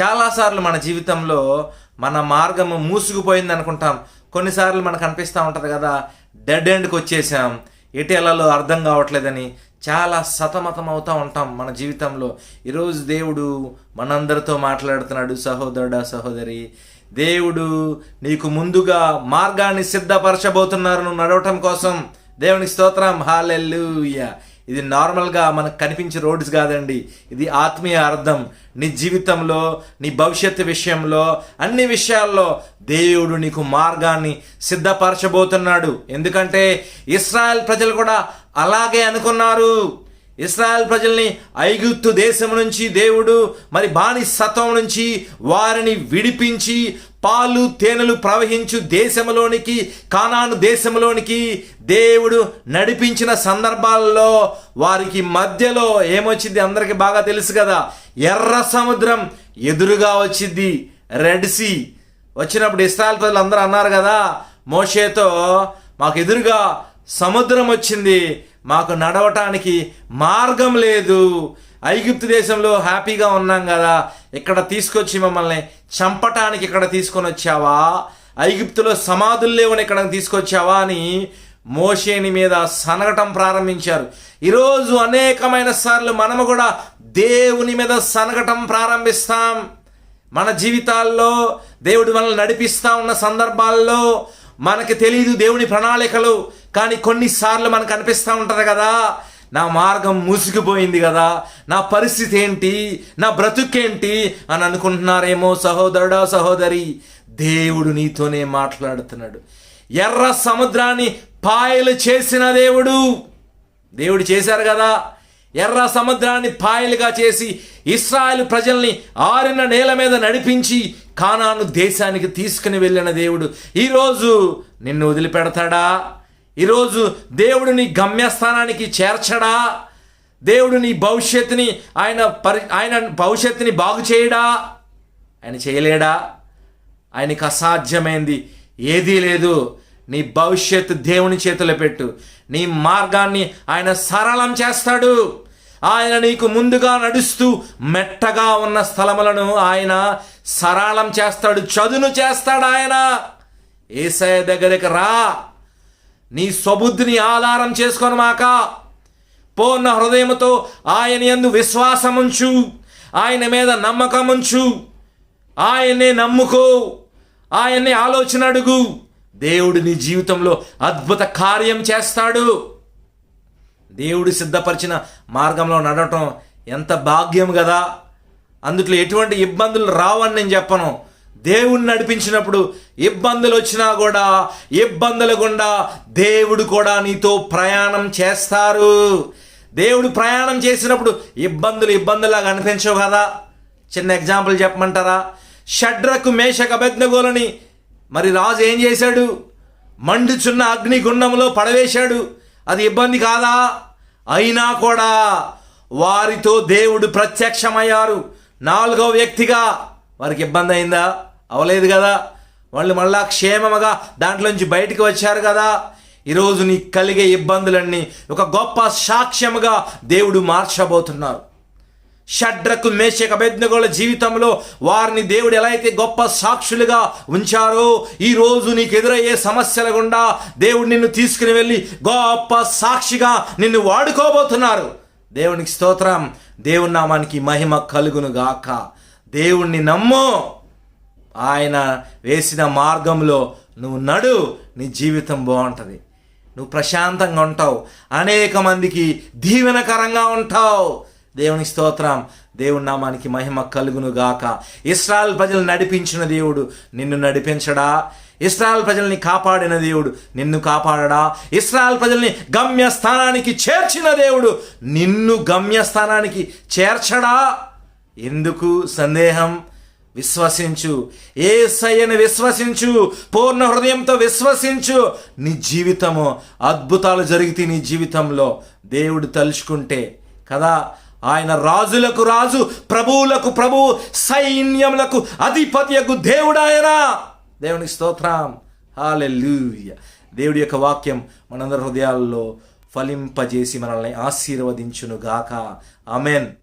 చాలాసార్లు మన జీవితంలో మన మార్గము మూసుకుపోయింది అనుకుంటాం. కొన్నిసార్లు మనకు అనిపిస్తూ ఉంటుంది కదా, డెడ్ ఎండ్కి వచ్చేసాం, ఎటు వెళ్ళాలో అర్థం కావట్లేదని చాలా సతమతం అవుతూ ఉంటాం మన జీవితంలో. ఈరోజు దేవుడు మనందరితో మాట్లాడుతున్నాడు. సహోదరుడా, సహోదరి, దేవుడు నీకు ముందుగా మార్గాన్ని సిద్ధపరచబోతున్నారు నువ్వు నడవటం కోసం. దేవునికి స్తోత్రం, హల్లెలూయా. ఇది నార్మల్గా మనకు కనిపించే రోడ్స్ కాదండి, ఇది ఆత్మీయ అర్థం. నీ జీవితంలో, నీ భవిష్యత్తు విషయంలో, అన్ని విషయాల్లో దేవుడు నీకు మార్గాన్ని సిద్ధపరచబోతున్నాడు. ఎందుకంటే ఇశ్రాయేల్ ప్రజలు కూడా అలాగే అనుకున్నారు. ఇశ్రాయేల్ ప్రజల్ని ఐగుప్తు దేశం నుంచి దేవుడు మరి బానిసత్వం నుంచి వారిని విడిపించి పాలు తేనెలు ప్రవహించు దేశంలోనికి, కానాను దేశంలోనికి దేవుడు నడిపించిన సందర్భాల్లో వారికి మధ్యలో ఏమొచ్చింది అందరికీ బాగా తెలుసు కదా, ఎర్ర సముద్రం ఎదురుగా వచ్చింది. రెడ్ సీ వచ్చినప్పుడు ఇశ్రాయేల్ ప్రజలు అందరూ అన్నారు కదా మోషేతో, మాకు ఎదురుగా సముద్రం వచ్చింది, మాకు నడవటానికి మార్గం లేదు. ఐగుప్తు దేశంలో హ్యాపీగా ఉన్నాం కదా, ఇక్కడ తీసుకొచ్చి మమ్మల్ని చంపటానికి ఇక్కడ తీసుకొని వచ్చావా, ఐగుప్తులో సమాధులు లేవని ఇక్కడ తీసుకొచ్చావా అని మోషేని మీద సనగటం ప్రారంభించారు. ఈరోజు అనేకమైన సార్లు మనము కూడా దేవుని మీద సనగటం ప్రారంభిస్తాం. మన జీవితాల్లో దేవుడు మనల్ని నడిపిస్తూ ఉన్న సందర్భాల్లో మనకి తెలియదు దేవుని ప్రణాళికలు, కానీ కొన్నిసార్లు మనకు అనిపిస్తూ ఉంటుంది కదా, నా మార్గం మూసుకుపోయింది కదా, నా పరిస్థితి ఏంటి, నా బ్రతుకేంటి అని అనుకుంటున్నారేమో. సహోదరుడా, సహోదరి, దేవుడు నీతోనే మాట్లాడుతున్నాడు. ఎర్ర సముద్రాన్ని పాయలు చేసిన దేవుడు చేశారు కదా, ఎర్ర సముద్రాన్ని పాయలుగా చేసి ఇశ్రాయేలు ప్రజల్ని ఆరిన నేల మీద నడిపించి కానాను దేశానికి తీసుకుని వెళ్ళిన దేవుడు ఈరోజు నిన్ను వదిలిపెడతాడా? ఈరోజు దేవుడు నీ గమ్యస్థానానికి చేర్చడా? దేవుడు నీ భవిష్యత్తుని ఆయన భవిష్యత్తుని బాగు చేయడా? ఆయన చేయలేడా? ఆయనకి అసాధ్యమైంది ఏదీ లేదు. నీ భవిష్యత్తు దేవుని చేతిలో పెట్టు, నీ మార్గాన్ని ఆయన సరళం చేస్తాడు. ఆయన నీకు ముందుగా నడుస్తూ మెట్టగా ఉన్న స్థలములను ఆయన సరళం చేస్తాడు, చదును చేస్తాడు. ఆయన యేసయ్య దగ్గరికి రా, నీ స్వబుద్ధిని ఆధారం చేసుకొని మాక పూర్ణ హృదయముతో ఆయన యందు విశ్వాసముంచు, ఆయన మీద నమ్మకముంచు, ఆయన్నే నమ్ముకో, ఆయన్నే ఆలోచన అడుగు. దేవుడు నీ జీవితంలో అద్భుత కార్యం చేస్తాడు. దేవుడు సిద్ధపరిచిన మార్గంలో నడవటం ఎంత భాగ్యం కదా. అందుట్లో ఎటువంటి ఇబ్బందులు రావని నేను చెప్పను. దేవుణ్ణి నడిపించినప్పుడు ఇబ్బందులు వచ్చినా కూడా ఇబ్బందుల గుండా దేవుడు కూడా నీతో ప్రయాణం చేస్తారు. దేవుడు ప్రయాణం చేసినప్పుడు ఇబ్బందులాగా అనిపించవు కదా. చిన్న ఎగ్జాంపుల్ చెప్పమంటారా? షడ్రకు మేషకు అబేద్నెగోలని మరి రాజు ఏం చేశాడు? మండుచున్న అగ్నిగుండంలో పడవేశాడు. అది ఇబ్బంది కాదా? అయినా కూడా వారితో దేవుడు ప్రత్యక్షమయ్యారు. 4వ వ్యక్తిగా వారికి ఇబ్బంది అయిందా? అవలేదు కదా. వాళ్ళు మళ్ళా క్షేమముగా దాంట్లోంచి బయటికి వచ్చారు కదా. ఈరోజు నీకు కలిగే ఇబ్బందులన్నీ ఒక గొప్ప సాక్ష్యముగా దేవుడు మార్చబోతున్నారు. షడ్రకు మేషకు అబేద్నెగోల జీవితంలో వారిని దేవుడు ఎలా అయితే గొప్ప సాక్షులుగా ఉంచారో, ఈరోజు నీకు ఎదురయ్యే సమస్యల గుండా దేవుడు నిన్ను తీసుకుని వెళ్ళి గొప్ప సాక్షిగా నిన్ను వాడుకోబోతున్నారు. దేవునికి స్తోత్రం. దేవుని నామానికి మహిమ కలుగును గాక. దేవుణ్ణి నమ్ము, ఆయన వేసిన మార్గంలో నువ్వు నడు, నీ జీవితం బాగుంటుంది, నువ్వు ప్రశాంతంగా ఉంటావు, అనేక మందికి దీవెనకరంగా ఉంటావు. దేవుని స్తోత్రం. దేవుని నామానికి మహిమ కలుగును గాక. ఇశ్రాయేల్ ప్రజలు నడిపించిన దేవుడు నిన్ను నడిపించడా? ఇశ్రాయేల్ ప్రజల్ని కాపాడిన దేవుడు నిన్ను కాపాడడా? ఇశ్రాయేల్ ప్రజల్ని గమ్యస్థానానికి చేర్చిన దేవుడు నిన్ను గమ్యస్థానానికి చేర్చడా? ఎందుకు సందేహం? విశ్వసించు, యేసయ్యను విశ్వసించు, పూర్ణ హృదయంతో విశ్వసించు. నీ జీవితము అద్భుతాలు జరిగితే నీ జీవితంలో దేవుడు తలుచుకుంటే కదా. ఆయన రాజులకు రాజు, ప్రభువులకు ప్రభువు, సైన్యములకు అధిపతియకు దేవుడు ఆయన. దేవునికి స్తోత్రం. హల్లెలూయా. దేవుడి యొక్క వాక్యం మనందరి హృదయాల్లో ఫలింపజేసి మనల్ని ఆశీర్వదించును గాక. ఆమేన్.